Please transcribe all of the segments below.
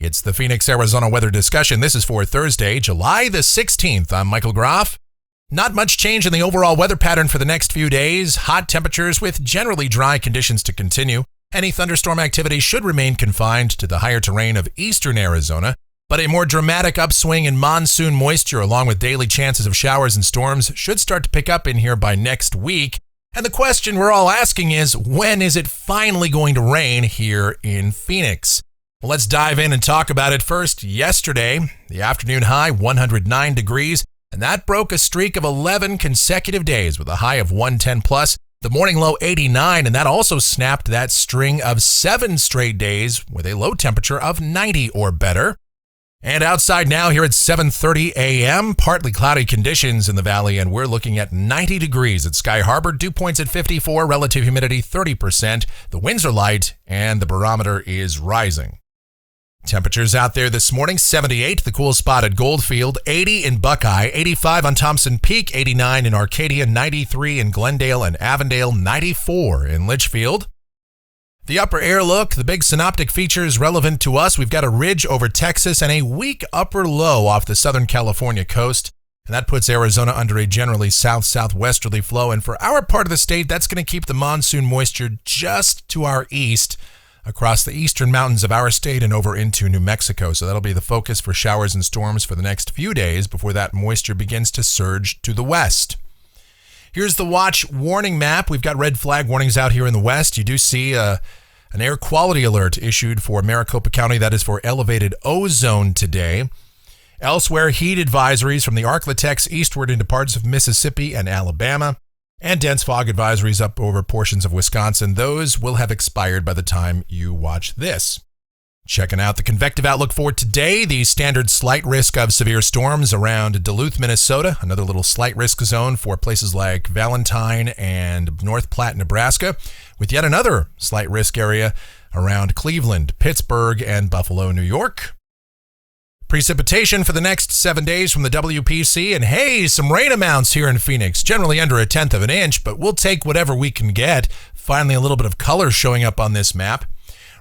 It's the Phoenix, Arizona weather discussion. This is for Thursday, July the 16th. I'm Michael Groff. Not much change in the overall weather pattern for the next few days. Hot temperatures with generally dry conditions to continue. Any thunderstorm activity should remain confined to the higher terrain of eastern Arizona, but a more dramatic upswing in monsoon moisture along with daily chances of showers and storms should start to pick up in here by next week. And the question we're all asking is, when is it finally going to rain here in Phoenix? Well, let's dive in and talk about it first. Yesterday, the afternoon high, 109 degrees, and that broke a streak of 11 consecutive days with a high of 110 plus. The morning low, 89, and that also snapped that string of 7 straight days with a low temperature of 90 or better. And outside now here at 7:30 a.m., partly cloudy conditions in the valley, and we're looking at 90 degrees at Sky Harbor, dew points at 54, relative humidity 30%. The winds are light, and the barometer is rising. Temperatures out there this morning, 78, the cool spot at Goldfield, 80 in Buckeye, 85 on Thompson Peak, 89 in Arcadia, 93 in Glendale and Avondale, 94 in Litchfield. The upper air look, the big synoptic features relevant to us. We've got a ridge over Texas and a weak upper low off the Southern California coast. And that puts Arizona under a generally south-southwesterly flow. And for our part of the state, that's going to keep the monsoon moisture just to our east, across the eastern mountains of our state and over into New Mexico. So that'll be the focus for showers and storms for the next few days before that moisture begins to surge to the west. Here's the watch warning map. We've got red flag warnings out here in the west. You do see an air quality alert issued for Maricopa County. That is for elevated ozone today. Elsewhere, heat advisories from the Arklatex eastward into parts of Mississippi and Alabama. And dense fog advisories up over portions of Wisconsin. Those will have expired by the time you watch this. Checking out the convective outlook for today, the standard slight risk of severe storms around Duluth, Minnesota. Another little slight risk zone for places like Valentine and North Platte, Nebraska, with yet another slight risk area around Cleveland, Pittsburgh, and Buffalo, New York. Precipitation for the next 7 days from the WPC, and hey, some rain amounts here in Phoenix, generally under 1/10 of an inch, but we'll take whatever we can get. Finally, a little bit of color showing up on this map.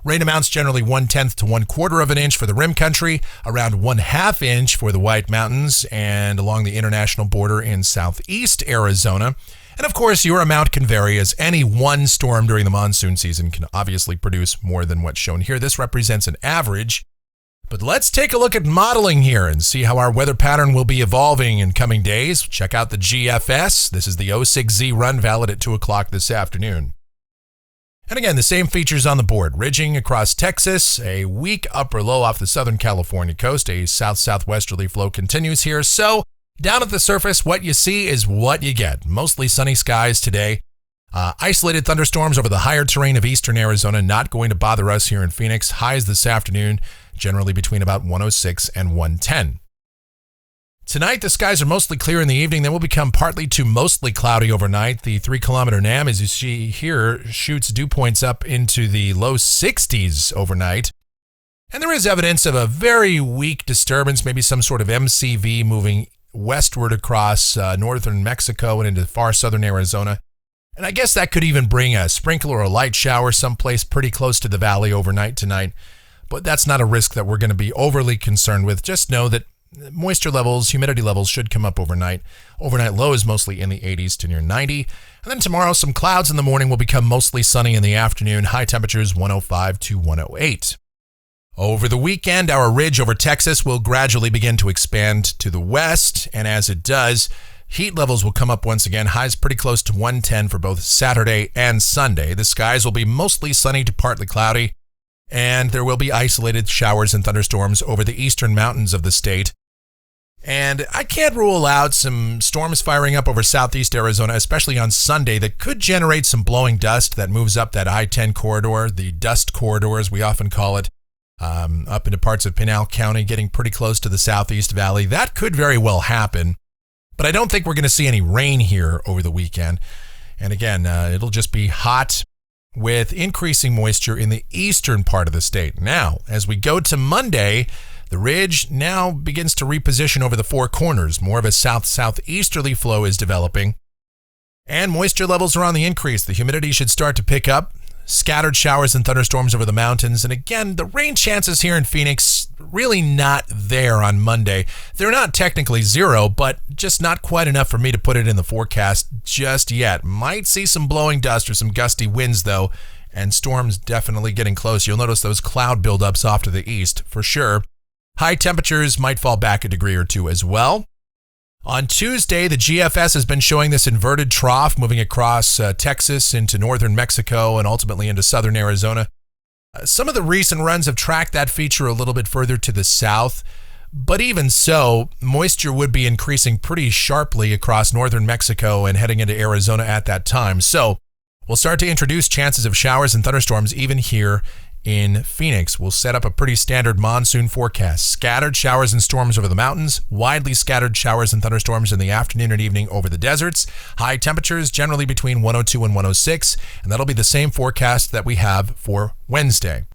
Rain amounts generally 1/10 to 1/4 of an inch for the rim country, around 1/2 inch for the White Mountains and along the international border in southeast Arizona. And of course, your amount can vary, as any one storm during the monsoon season can obviously produce more than what's shown here. This represents an average. But let's take a look at modeling here and see how our weather pattern will be evolving in coming days. Check out the GFS. This is the 06Z run, valid at 2 o'clock this afternoon. And again, the same features on the board. Ridging across Texas, a weak upper low off the Southern California coast. A south-southwesterly flow continues here. So down at the surface, what you see is what you get. Mostly sunny skies today. Isolated thunderstorms over the higher terrain of eastern Arizona, not going to bother us here in Phoenix. Highs this afternoon, generally between about 106 and 110. Tonight, the skies are mostly clear in the evening. They will become partly to mostly cloudy overnight. The 3-kilometer NAM, as you see here, shoots dew points up into the low 60s overnight. And there is evidence of a very weak disturbance, maybe some sort of MCV moving westward across northern Mexico and into far southern Arizona. And I guess that could even bring a sprinkle or a light shower someplace pretty close to the valley overnight tonight. But that's not a risk that we're going to be overly concerned with. Just know that moisture levels, humidity levels should come up overnight. Overnight low is mostly in the 80s to near 90. And then tomorrow, some clouds in the morning will become mostly sunny in the afternoon. High temperatures 105 to 108. Over the weekend, our ridge over Texas will gradually begin to expand to the west. And as it does, heat levels will come up once again. Highs pretty close to 110 for both Saturday and Sunday. The skies will be mostly sunny to partly cloudy, and there will be isolated showers and thunderstorms over the eastern mountains of the state. And I can't rule out some storms firing up over southeast Arizona, especially on Sunday, that could generate some blowing dust that moves up that I-10 corridor, the dust corridor as we often call it, up into parts of Pinal County, getting pretty close to the southeast valley. That could very well happen. But I don't think we're going to see any rain here over the weekend. And again, it'll just be hot with increasing moisture in the eastern part of the state. Now, as we go to Monday, the ridge now begins to reposition over the Four Corners. More of a south-southeasterly flow is developing. And moisture levels are on the increase. The humidity should start to pick up. Scattered showers and thunderstorms over the mountains. And again, the rain chances here in Phoenix really not there on Monday. They're not technically zero, but just not quite enough for me to put it in the forecast just yet. Might see some blowing dust or some gusty winds, though, and storms definitely getting close. You'll notice those cloud buildups off to the east for sure. High temperatures might fall back a degree or two as well. On Tuesday, the GFS has been showing this inverted trough moving across Texas into northern Mexico and ultimately into southern Arizona. Some of the recent runs have tracked that feature a little bit further to the south, but even so, moisture would be increasing pretty sharply across northern Mexico and heading into Arizona at that time. So we'll start to introduce chances of showers and thunderstorms even here in Phoenix. We'll set up a pretty standard monsoon forecast. Scattered showers and storms over the mountains, widely scattered showers and thunderstorms in the afternoon and evening over the deserts. High temperatures generally between 102 and 106, and that'll be the same forecast that we have for Wednesday.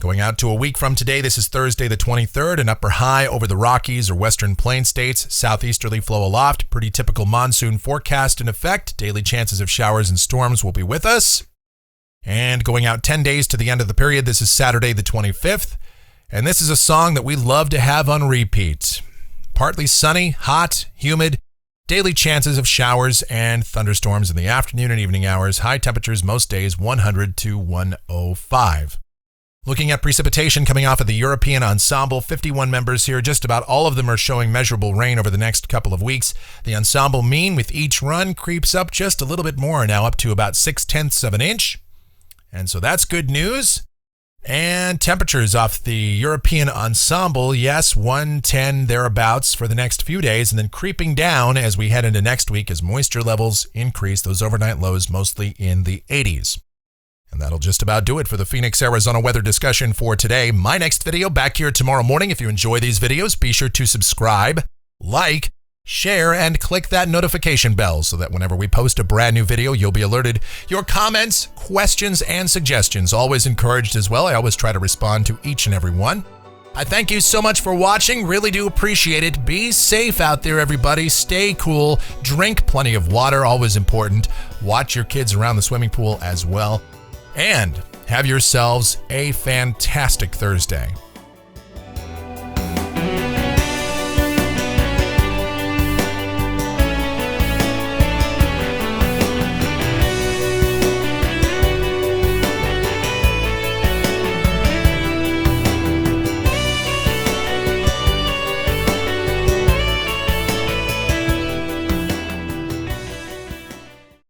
Going out to a week from today, this is Thursday the 23rd, an upper high over the Rockies or Western Plain states, southeasterly flow aloft, pretty typical monsoon forecast in effect. Daily chances of showers and storms will be with us. And going out 10 days to the end of the period, this is Saturday the 25th, and this is a song that we love to have on repeat. Partly sunny, hot, humid, daily chances of showers and thunderstorms in the afternoon and evening hours, high temperatures most days 100 to 105. Looking at precipitation coming off of the European Ensemble, 51 members here, just about all of them are showing measurable rain over the next couple of weeks. The Ensemble mean with each run creeps up just a little bit more, now up to about 0.6 of an inch. And so that's good news. And temperatures off the European Ensemble, yes, 110 thereabouts for the next few days, and then creeping down as we head into next week as moisture levels increase, those overnight lows mostly in the 80s. And that'll just about do it for the Phoenix, Arizona weather discussion for today. My next video back here tomorrow morning. If you enjoy these videos, be sure to subscribe, like, share, and click that notification bell so that whenever we post a brand new video, you'll be alerted. Your comments, questions, and suggestions always encouraged as well. I always try to respond to each and every one. I thank you so much for watching. Really do appreciate it. Be safe out there, everybody. Stay cool. Drink plenty of water, always important. Watch your kids around the swimming pool as well. And have yourselves a fantastic Thursday.